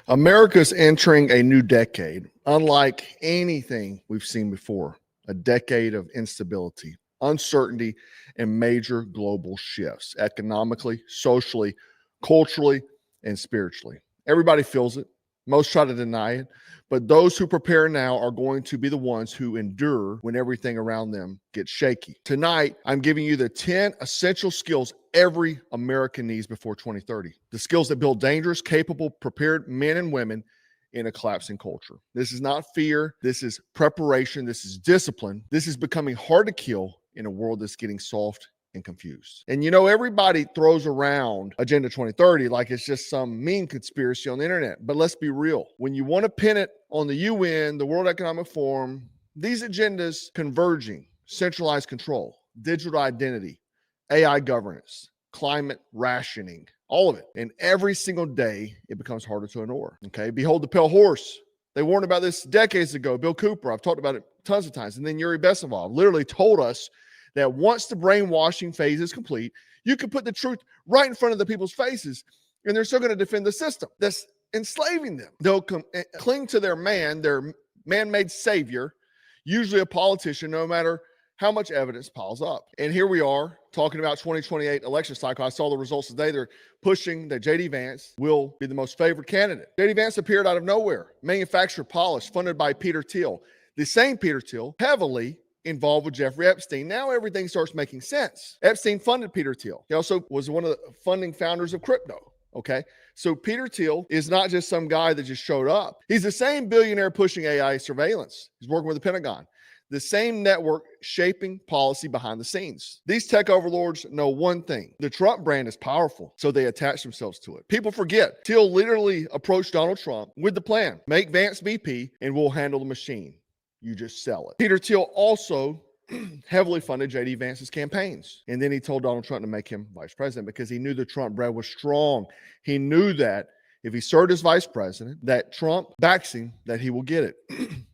America's entering a new decade, unlike anything we've seen before, a decade of instability, uncertainty, and major global shifts economically, socially, culturally, and spiritually. Everybody feels it. Most try to deny it, but those who prepare now are going to be the ones who endure when everything around them gets shaky. Tonight, I'm giving you the 10 essential skills every American needs before 2030. The skills that build dangerous, capable, prepared men and women in a collapsing culture. This is not fear. This is preparation. This is discipline. This is becoming hard to kill in a world that's getting soft and confused. And everybody throws around Agenda 2030 like it's just some mean conspiracy on the internet. But let's be real. When you want to pin it on the UN, the World Economic Forum, these agendas converging, centralized control, digital identity, AI governance, climate rationing, all of it. And every single day, it becomes harder to ignore. Okay. Behold the pale horse. They warned about this decades ago. Bill Cooper, I've talked about it tons of times. And then Yuri Bezmenov literally told us that once the brainwashing phase is complete, you can put the truth right in front of the people's faces, and they're still going to defend the system that's enslaving them. They'll cling to their man-made savior, usually a politician, no matter how much evidence piles up. And here we are talking about 2028 election cycle. I saw the results today. They're pushing that J.D. Vance will be the most favored candidate. J.D. Vance appeared out of nowhere, manufactured polish, funded by Peter Thiel. The same Peter Thiel, heavily involved with Jeffrey Epstein. Now everything starts making sense. Epstein funded Peter Thiel. He also was one of the funding founders of crypto. Okay. So Peter Thiel is not just some guy that just showed up. He's the same billionaire pushing AI surveillance. He's working with the Pentagon. The same network shaping policy behind the scenes. These tech overlords know one thing. The Trump brand is powerful, so they attach themselves to it. People forget. Thiel literally approached Donald Trump with the plan. Make Vance VP and we'll handle the machine. You just sell it. Peter Thiel also heavily funded J.D. Vance's campaigns. And then he told Donald Trump to make him vice president because he knew the Trump brand was strong. He knew that if he served as vice president, that Trump backs him, that he will get it.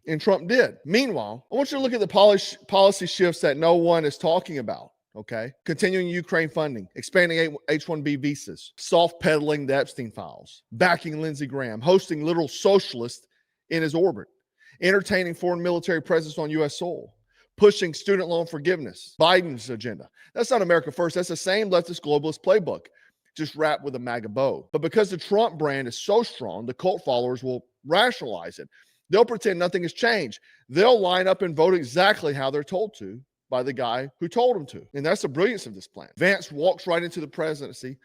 And Trump did. Meanwhile, I want you to look at the policy shifts that no one is talking about. Okay. Continuing Ukraine funding, expanding H-1B visas, soft peddling the Epstein files, backing Lindsey Graham, hosting literal socialists in his orbit, entertaining foreign military presence on U.S. soil, pushing student loan forgiveness, Biden's agenda. That's not America first. That's the same leftist globalist playbook, just wrapped with a MAGA bow. But because the Trump brand is so strong, the cult followers will rationalize it. They'll pretend nothing has changed. They'll line up and vote exactly how they're told to by the guy who told them to. And that's the brilliance of this plan. Vance walks right into the presidency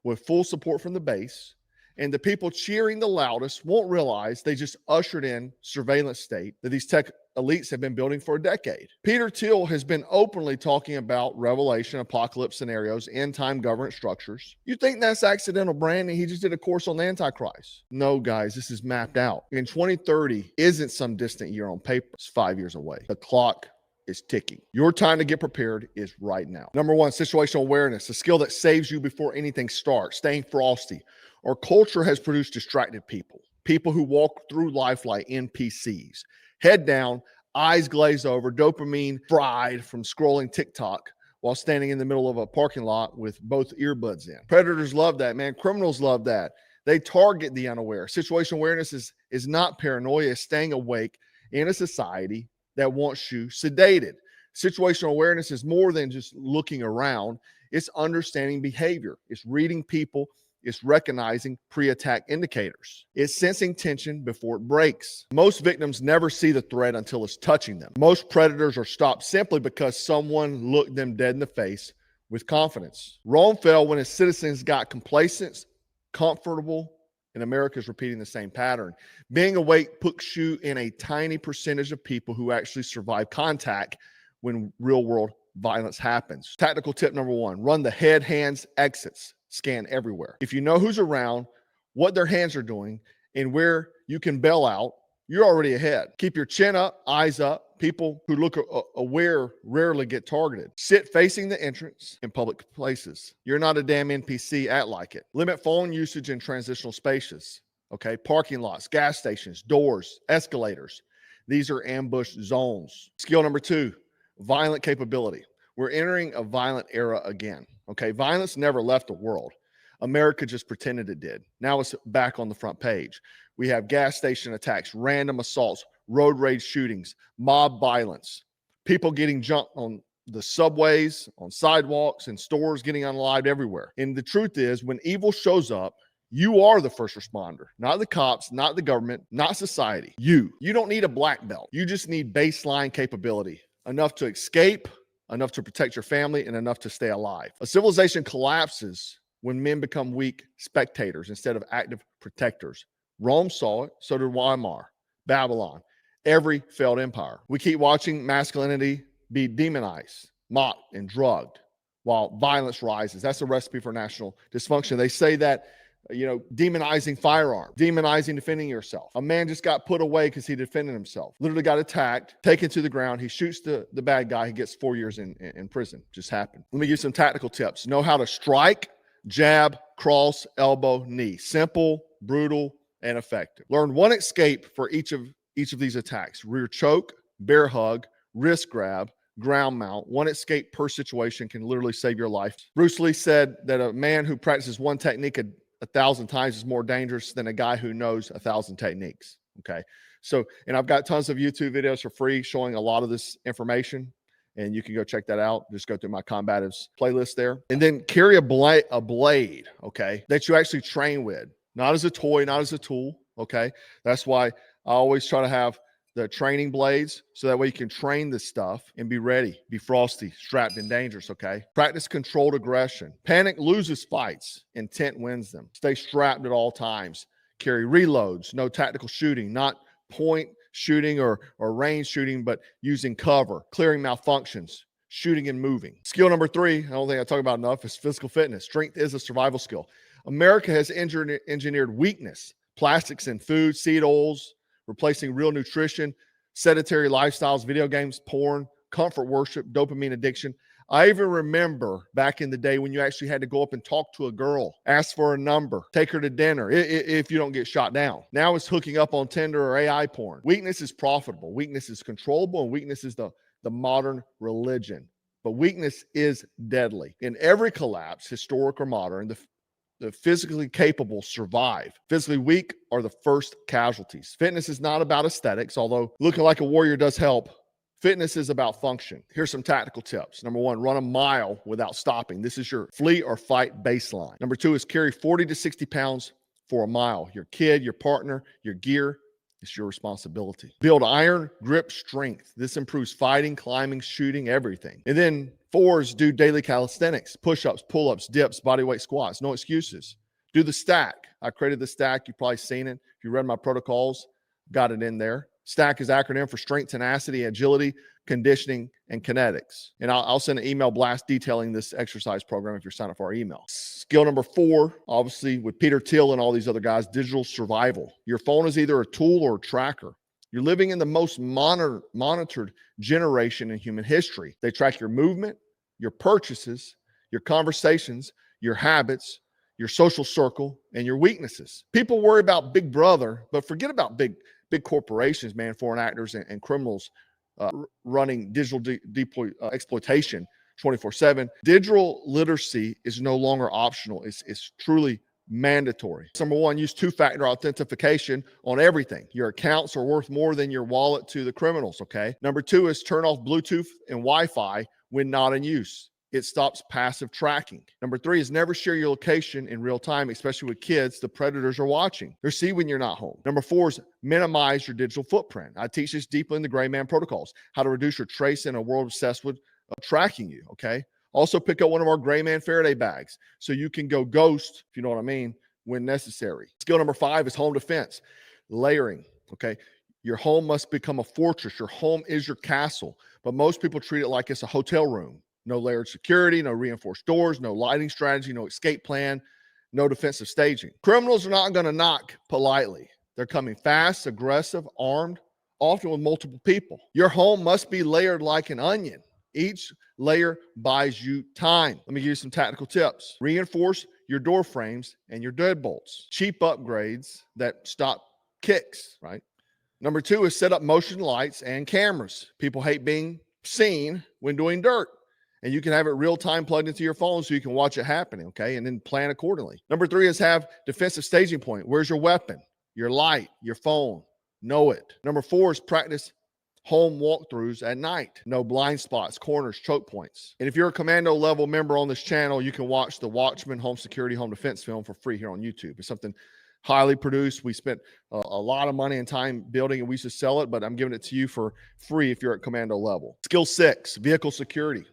with full support from the base. And the people cheering the loudest won't realize they just ushered in surveillance state that these tech elites have been building for a decade. Peter Thiel has been openly talking about revelation, apocalypse scenarios, end-time government structures. You think that's accidental branding? He just did a course on the Antichrist. No, guys, this is mapped out. And 2030 isn't some distant year on paper. It's 5 years away. The clock is ticking. Your time to get prepared is right now. Number one, situational awareness, a skill that saves you before anything starts, staying frosty. Our culture has produced distracted people who walk through life like NPCs, head down, eyes glazed over, dopamine fried from scrolling TikTok while standing in the middle of a parking lot with both earbuds in. Predators love that, man. Criminals love that. They target the unaware. Situational awareness is not paranoia, it's staying awake in a society that wants you sedated. Situational awareness is more than just looking around. It's understanding behavior. It's reading people. It's recognizing pre-attack indicators. It's sensing tension before it breaks. Most victims never see the threat until it's touching them. Most predators are stopped simply because someone looked them dead in the face with confidence. Rome fell when its citizens got complacent, comfortable, and America is repeating the same pattern. Being awake puts you in a tiny percentage of people who actually survive contact when real-world violence happens. Tactical tip number one, run the head, hands, exits. Scan everywhere. If you know who's around, what their hands are doing, and where you can bail out, you're already ahead. Keep your chin up, eyes up. People who look aware rarely get targeted. Sit facing the entrance in public places. You're not a damn NPC, act like it. Limit phone usage in transitional spaces. Okay, parking lots, gas stations, doors, escalators. These are ambush zones. Skill number two, violent capability. We're entering a violent era again. Okay, violence never left the world. America just pretended it did. Now it's back on the front page. We have gas station attacks, random assaults, road rage shootings, mob violence, people getting jumped on the subways, on sidewalks, and stores getting unalived everywhere. And the truth is, when evil shows up, you are the first responder, not the cops, not the government, not society. You don't need a black belt. You just need baseline capability, enough to escape, enough to protect your family, and enough to stay alive. A civilization collapses when men become weak spectators instead of active protectors. Rome saw it, so did Weimar, Babylon, every failed empire. We keep watching masculinity be demonized, mocked, and drugged while violence rises. That's a recipe for national dysfunction. They say that, demonizing firearms, demonizing defending yourself. A man just got put away because he defended himself. Literally got attacked, taken to the ground. He shoots the bad guy. He gets 4 years in prison. Just happened. Let me give you some tactical tips. Know how to strike, jab, cross, elbow, knee. Simple, brutal, and effective. Learn one escape for each of these attacks. Rear choke, bear hug, wrist grab, ground mount. One escape per situation can literally save your life. Bruce Lee said that a man who practices one technique 1,000 times is more dangerous than a guy who knows 1,000 techniques. Okay. So, and I've got tons of YouTube videos for free showing a lot of this information, and you can go check that out. Just go through my combatives playlist there. And then carry a blade, okay, that you actually train with, not as a toy, not as a tool. Okay. That's why I always try to have the training blades, so that way you can train this stuff and be ready, be frosty, strapped, and dangerous, okay? Practice controlled aggression. Panic loses fights, intent wins them. Stay strapped at all times. Carry reloads, no tactical shooting, not point shooting or range shooting, but using cover, clearing malfunctions, shooting and moving. Skill number 3, I don't think I talk about enough, is physical fitness. Strength is a survival skill. America has engineered weakness, plastics in food, seed oils, replacing real nutrition, sedentary lifestyles, video games, porn, comfort worship, dopamine addiction. I even remember back in the day when you actually had to go up and talk to a girl, ask for a number, take her to dinner if you don't get shot down. Now it's hooking up on Tinder or AI porn. Weakness is profitable. Weakness is controllable, and weakness is the modern religion. But weakness is deadly. In every collapse, historic or modern, the physically capable survive. Physically weak are the first casualties. Fitness is not about aesthetics, although looking like a warrior does help. Fitness is about function. Here's some tactical tips. Number 1, run a mile without stopping. This is your flee or fight baseline. Number 2 is carry 40 to 60 pounds for a mile. Your kid, your partner, your gear, it's your responsibility. Build iron grip strength. This improves fighting, climbing, shooting, everything. And then 4 is do daily calisthenics, push-ups, pull-ups, dips, bodyweight squats. No excuses. Do the stack. I created the stack. You've probably seen it. If you read my protocols, got it in there. STACK is acronym for strength, tenacity, agility, conditioning, and kinetics. And I'll send an email blast detailing this exercise program if you're signed up for our email. Skill number 4, obviously with Peter Thiel and all these other guys, digital survival. Your phone is either a tool or a tracker. You're living in the most monitored generation in human history. They track your movement, your purchases, your conversations, your habits, your social circle, and your weaknesses. People worry about Big Brother, but forget about big corporations, man, foreign actors and criminals running digital exploitation 24/7. Digital literacy is no longer optional. It's truly mandatory. Number 1, use 2-factor authentication on everything. Your accounts are worth more than your wallet to the criminals, okay? Number 2 is turn off Bluetooth and Wi-Fi when not in use. It stops passive tracking. Number 3 is never share your location in real time, especially with kids. The predators are watching. They see when you're not home. Number 4 is minimize your digital footprint. I teach this deeply in the Gray Man protocols, how to reduce your trace in a world obsessed with tracking you, okay? Also pick up one of our Gray Man Faraday bags so you can go ghost, if you know what I mean, when necessary. Skill number 5 is home defense. Layering, okay? Your home must become a fortress. Your home is your castle, but most people treat it like it's a hotel room. No layered security, no reinforced doors, no lighting strategy, no escape plan, no defensive staging. Criminals are not going to knock politely. They're coming fast, aggressive, armed, often with multiple people. Your home must be layered like an onion. Each layer buys you time. Let me give you some tactical tips. Reinforce your door frames and your deadbolts. Cheap upgrades that stop kicks, right? Number 2 is set up motion lights and cameras. People hate being seen when doing dirt. And you can have it real time plugged into your phone so you can watch it happening, okay? And then plan accordingly. Number 3 is have defensive staging point. Where's your weapon, your light, your phone? Know it. Number 4 is practice home walkthroughs at night. No blind spots, corners, choke points. And if you're a commando level member on this channel, you can watch the Watchman Home Security Home Defense film for free here on YouTube. It's something highly produced. We spent a lot of money and time building it. We used to sell it, but I'm giving it to you for free if you're at commando level. Skill 6, vehicle security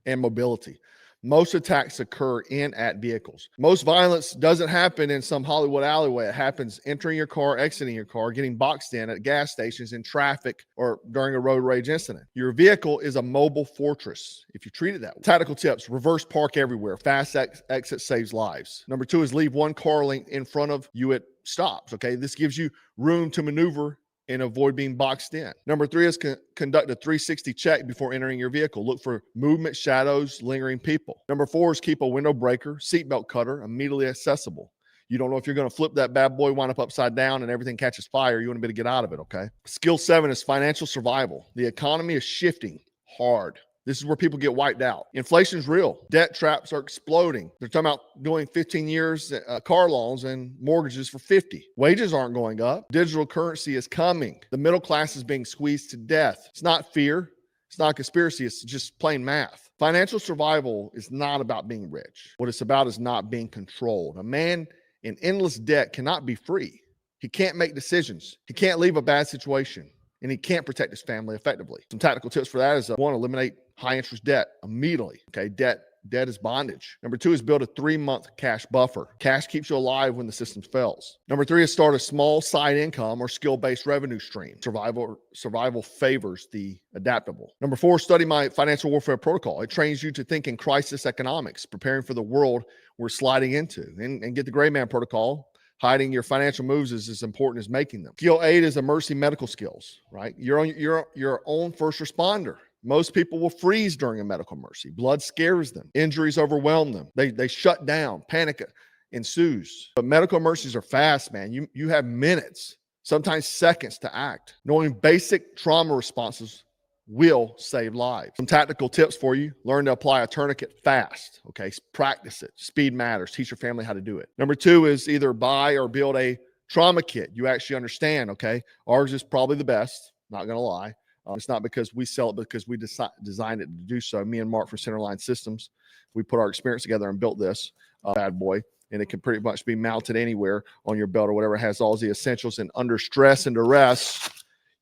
and mobility. Most attacks occur in at vehicles. Most violence doesn't happen in some Hollywood alleyway. It happens entering your car, exiting your car, getting boxed in at gas stations, in traffic, or during a road rage incident. Your vehicle is a mobile fortress if you treat it that way. Tactical tips: reverse park everywhere. Fast exit saves lives. Number 2 is leave one car length in front of you at stops. Okay, this gives you room to maneuver and avoid being boxed in. Number 3 is conduct a 360 check before entering your vehicle. Look for movement, shadows, lingering people. Number 4 is keep a window breaker, seatbelt cutter immediately accessible. You don't know if you're going to flip that bad boy, wind up upside down, and everything catches fire. You want to be able to get out of it, okay? Skill 7 is financial survival. The economy is shifting hard. This is where people get wiped out. Inflation's real. Debt traps are exploding. They're talking about doing 15 years car loans and mortgages for 50. Wages aren't going up. Digital currency is coming. The middle class is being squeezed to death. It's not fear. It's not conspiracy. It's just plain math. Financial survival is not about being rich. What it's about is not being controlled. A man in endless debt cannot be free. He can't make decisions. He can't leave a bad situation. And he can't protect his family effectively. Some tactical tips for that is 1, eliminate high interest debt immediately. Okay, debt is bondage. Number 2 is build a 3-month cash buffer. Cash keeps you alive when the system fails. Number 3 is start a small side income or skill-based revenue stream. Survival favors the adaptable. Number 4, study my financial warfare protocol. It trains you to think in crisis economics, preparing for the world we're sliding into. And get the gray man protocol. Hiding your financial moves is as important as making them. Skill 8 is emergency medical skills, right? You're your own first responder. Most people will freeze during a medical emergency. Blood scares them. Injuries overwhelm them. They shut down. Panic ensues. But medical emergencies are fast, man. You have minutes, sometimes seconds to act. Knowing basic trauma responses will save lives. Some tactical tips for you: learn to apply a tourniquet fast. Okay, practice it. Speed matters. Teach your family how to do it. Number 2 is either buy or build a trauma kit you actually understand. Okay, ours is probably the best, not gonna lie. It's not because we sell it, because we designed it to do so. Me and Mark from Centerline Systems, we put our experience together and built this bad boy, and it can pretty much be mounted anywhere on your belt or whatever. It has all the essentials, and under stress and duress,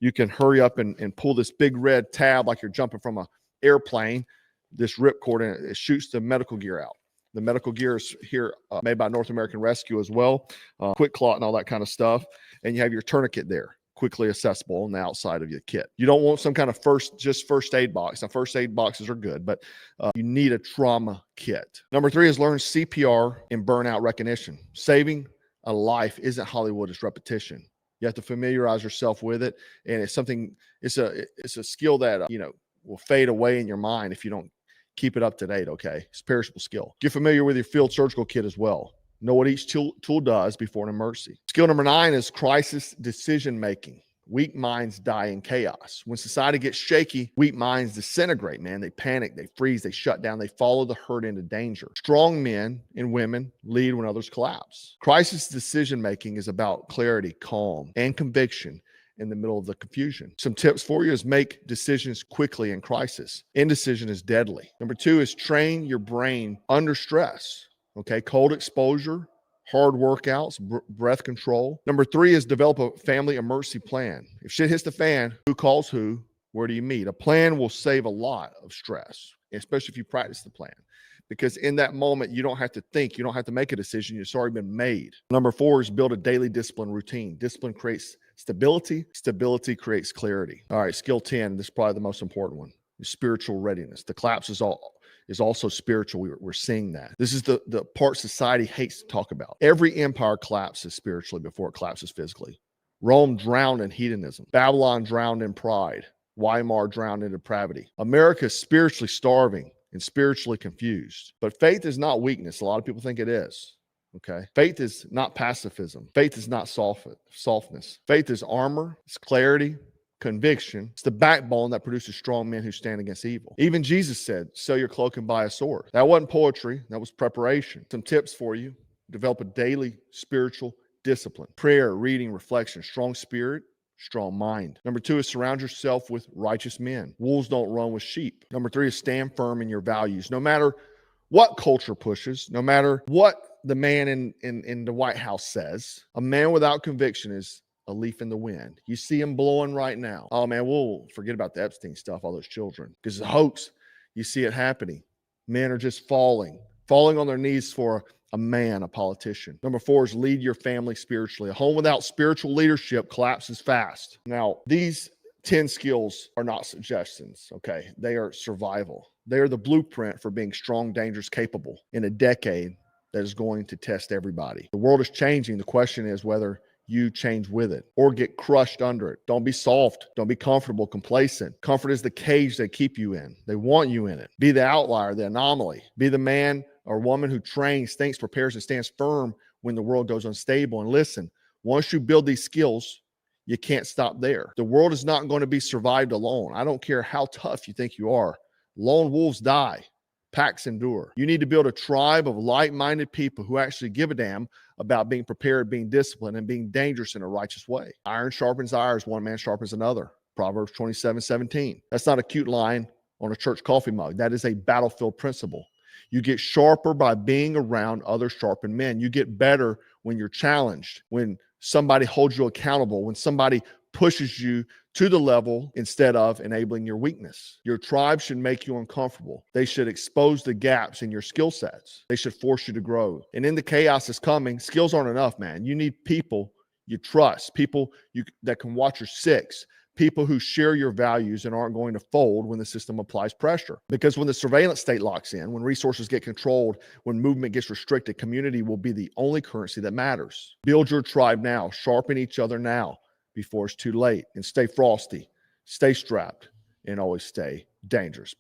you can hurry up and pull this big red tab like you're jumping from an airplane, this ripcord, and it shoots the medical gear out. The medical gear is here made by North American Rescue as well, quick clot and all that kind of stuff. And you have your tourniquet there, quickly accessible on the outside of your kit. You don't want some kind of first aid box. Now, first aid boxes are good, but you need a trauma kit. Number 3 is learn CPR and burnout recognition. Saving a life isn't Hollywood, it's repetition. You have to familiarize yourself with it, and it's a skill that will fade away in your mind if you don't keep it up to date. Okay, it's a perishable skill. Get familiar with your field surgical kit as well. Know what each tool does before an emergency. Skill number 9 is crisis decision making. Weak minds die in chaos. When society gets shaky, weak minds disintegrate, man. They panic, they freeze, they shut down, they follow the herd into danger. Strong men and women lead when others collapse. Crisis decision making is about clarity, calm, and conviction in the middle of the confusion. Some tips for you is make decisions quickly in crisis. Indecision is deadly. Number 2 is train your brain under stress. Okay, cold exposure, hard workouts, breath control. Number 3 is develop a family emergency plan. If shit hits the fan, who calls who? Where do you meet? A plan will save a lot of stress, especially if you practice the plan. Because in that moment, you don't have to think. You don't have to make a decision. It's already been made. Number 4 is build a daily discipline routine. Discipline creates stability. Stability creates clarity. All right, skill 10. This is probably the most important one. Spiritual readiness. The collapse is also spiritual. We're seeing that. This is the part society hates to talk about. Every empire collapses spiritually before it collapses physically. Rome drowned in hedonism. Babylon drowned in pride. Weimar drowned in depravity. America is spiritually starving and spiritually confused. But faith is not weakness. A lot of people think it is. Okay. Faith is not pacifism. Faith is not softness. Faith is armor. It's clarity, conviction. It's the backbone that produces strong men who stand against evil. Even Jesus said, sell your cloak and buy a sword. That wasn't poetry. That was preparation. Some tips for you. Develop a daily spiritual discipline. Prayer, reading, reflection, strong spirit, strong mind. Number 2 is surround yourself with righteous men. Wolves don't run with sheep. Number 3 is stand firm in your values. No matter what culture pushes, no matter what the man in the White House says, a man without conviction is a leaf in the wind. You see him blowing right now. Oh man, we'll forget about the Epstein stuff, all those children, because it's a hoax. You see it happening. Men are just falling on their knees for a man, a politician. Number 4 is lead your family spiritually. A home without spiritual leadership collapses fast. Now, these 10 skills are not suggestions, okay? They are survival. They are the blueprint for being strong, dangerous, capable in a decade that is going to test everybody. The world is changing. The question is whether you change with it or get crushed under it. Don't be soft. Don't be comfortable, complacent. Comfort is the cage they keep you in. They want you in it. Be the outlier, the anomaly. Be the man or woman who trains, thinks, prepares, and stands firm when the world goes unstable. And listen, once you build these skills, you can't stop there. The world is not going to be survived alone. I don't care how tough you think you are. Lone wolves die. Packs endure. You need to build a tribe of like-minded people who actually give a damn about being prepared, being disciplined, and being dangerous in a righteous way. Iron sharpens iron as one man sharpens another. Proverbs 27:17. That's not a cute line on a church coffee mug. That is a battlefield principle. You get sharper by being around other sharpened men. You get better when you're challenged, when somebody holds you accountable, when somebody pushes you to the level instead of enabling your weakness. Your tribe should make you uncomfortable. They should expose the gaps in your skill sets. They should force you to grow. And in the chaos that's coming, skills aren't enough, man. You need people you trust, people that can watch your six, people who share your values and aren't going to fold when the system applies pressure. Because when the surveillance state locks in, when resources get controlled, when movement gets restricted, community will be the only currency that matters. Build your tribe now. Sharpen each other now before it's too late. And stay frosty, stay strapped, and always stay dangerous.